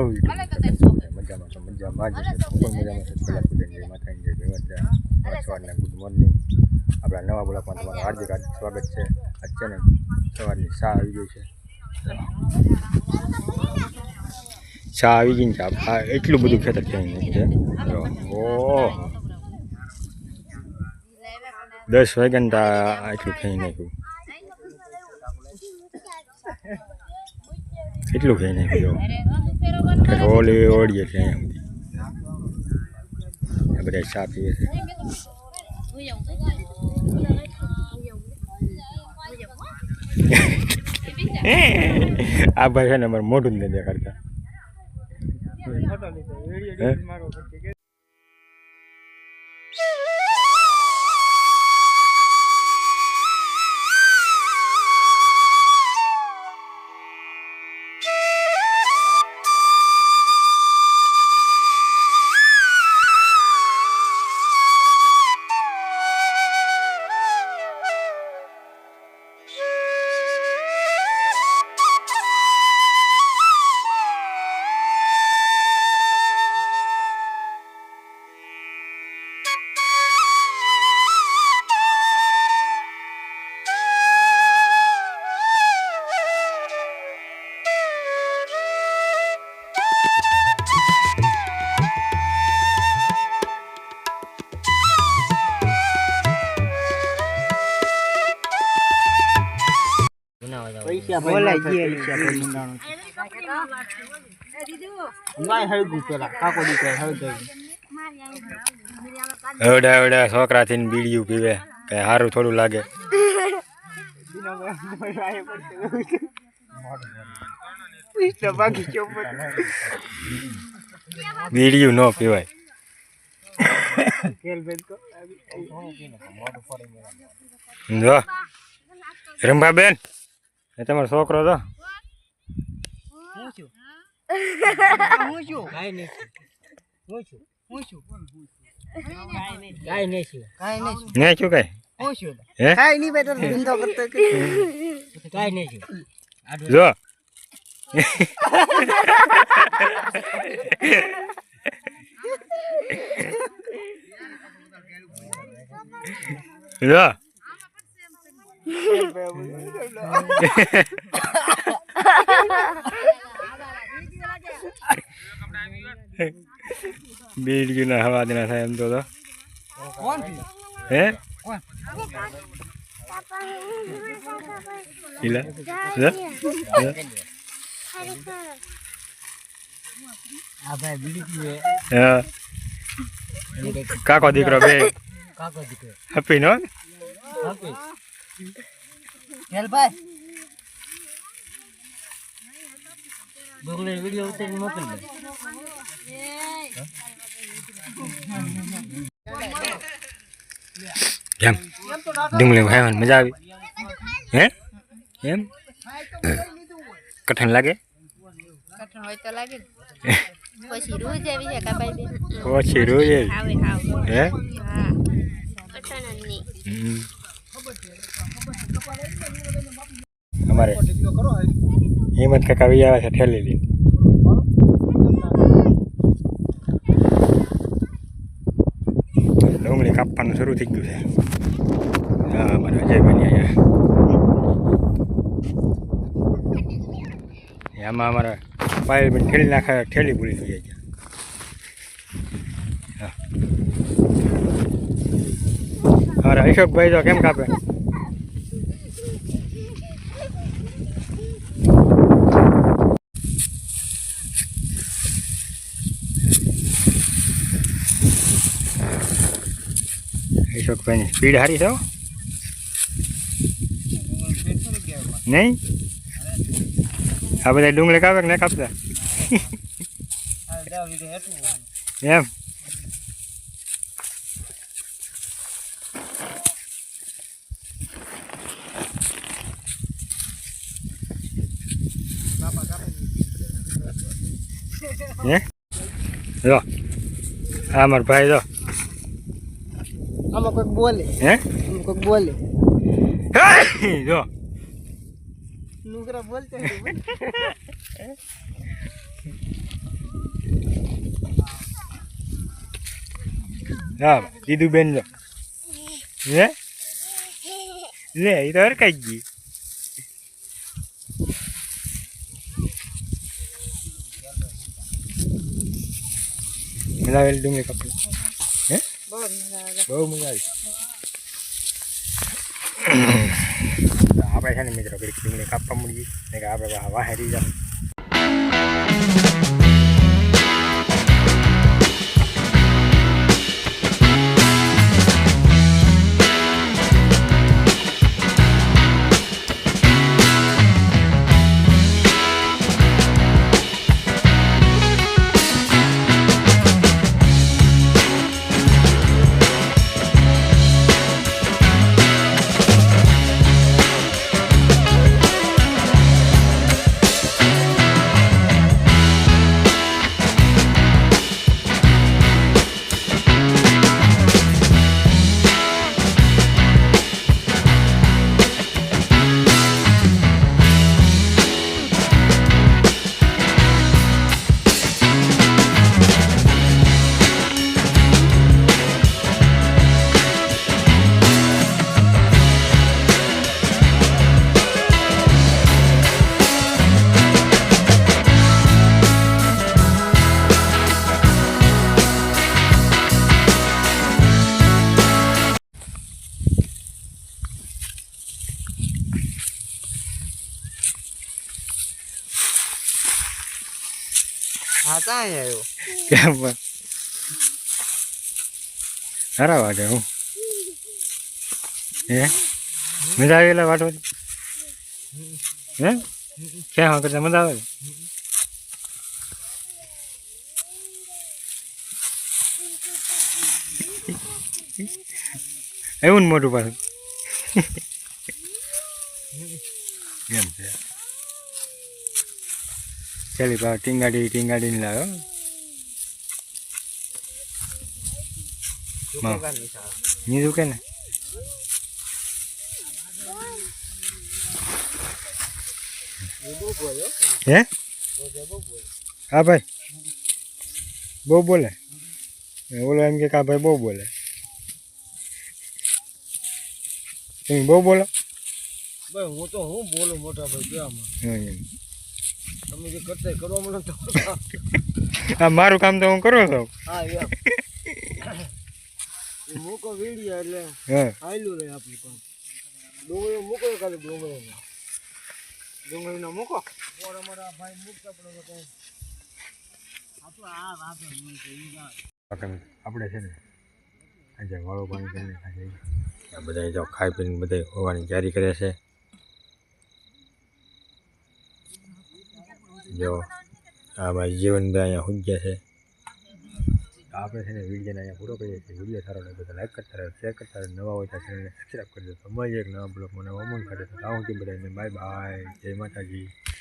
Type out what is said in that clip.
મજામાં તો મજામાં જ છે. પણ મજામાં છે. પહેલાં પૂજન જય માતાજી જય ભગવત સવારના ગુડ મોર્નિંગ. આપણા નવા બ્લોગમાં તમારું હાર્દિક સ્વાગત છે. આજ છે ને સવારની ચા આવી ગઈ છે. ચા આવી ગઈ ને એટલું બધું ખેતર થઈ ગયું છે. ઓહ 10 વાગ્યા એટલું ખાઈ નાખ્યું. કેટલું ખાઈ નાખ્યું ઓલી ઓળીએ છે અહીંયા બધા ચા પીએ છે. આ ભાઈ છે ને અમારે મોઢું જ નથી દેખાડતા. બોલાઈ ગયા પૈસા પર મંડાણો ગાય હળગું પેલા કાકો દીકરા હળગાઈ એવડા એવડા છોકરાથી બીડીયું પીવે કઈ સારું થોડું લાગે. બીડીયું ન પીવાય. જો રંભાબેન એ તમારો છોકરો તો જો જો બીડીયું ના હવા દેના થાય એમ તો હે કાકો દીકરો બે હેપી નો વિડીયો ઉતારી મોકલી દે. કેમ ડુંગળી ખાવાની મજા આવી હે એમ કઠણ લાગે? કઠણ હોય તો લાગે પછી રોજ આવી છે કાબાઈ બેન પછી રોજ આવે હે હા કઠણ ની અમારે હિંમત કાકા વી આવે છે ઠેલી લઈને. ડુંગળી કાપવાનું શરૂ થઈ ગયું છે. હા અમારે અજયભાઈ અહીંયા આમાં અમારા પાયલબેન ઠેલી નાખે ઠેલી પૂરી થઈ જાય. હા અમારા અશોકભાઈ તો કેમ કાપે? અશોકભાઈની સ્પીડ સારી છે નહીં? આ બધા ડુંગળી કાપે કે ના કાપતા એમ? હે જો આ મારા ભાઈ જો આમાં કોઈક બોલે હે આમાં કોઈક બોલે જો નુકરા બોલતે હા દીધું બેન જો લે લે એ તો હરકાઈ ગઈ મજા આવેલી ડુંગળી કાપી હે બહુ મજા આવી આપણે છે ને મિત્રો ઘડીક ડુંગળી કાપવા મળીએ ને કે આપણે વાહે રહી જાય હા ક્યાં આવ્યો કેમ પણ સારા વાટે હું હે મજા આવી એટલે વાટવાની હે ક્યાં કરતા મજા આવે એવું ને મોટું પાછું એમ છે ચાલી પા ટીંગાડી ને લાવ્યો નીધું કે ને હે હા ભાઈ બહુ બોલે ઓલો એમ કે ભાઈ બહુ બોલે તમે બહુ બોલો ભાઈ હું તો હું બોલું મોટા ભાઈ કહેવામાં તમે જે કરતા કરવા મળો તો હા મારું કામ તો હું કરું છું હા એમ મૂકો વીડિયા એટલે હા આયલું રહે આપણું કામ ડુંગળી મૂકો ખાલી ડુંગળીનો મૂકો અમારા ભાઈ મૂકતા પડે તો આપણે છે ને આજે વાળો પાણી કરીને આ બધા જો ખાઈ પીને બધા હોવાની તૈયારી કરે છે જો આ ભાઈ જીવનભાઈ અહીંયા હુજ્યા છે આપણે છે ને વિડીયોને અહીંયા પૂરો કરીએ છીએ વિડીયો સારો લાગે તો લાઈક કરતા રહો શેર કરતા રહો નવા હોય તો ચેનલને સબસ્ક્રાઈબ કરી દો સમય એક નવા બ્લોગમાં નવા મન કરે તો આવું બધાને બાય બાય જય માતાજી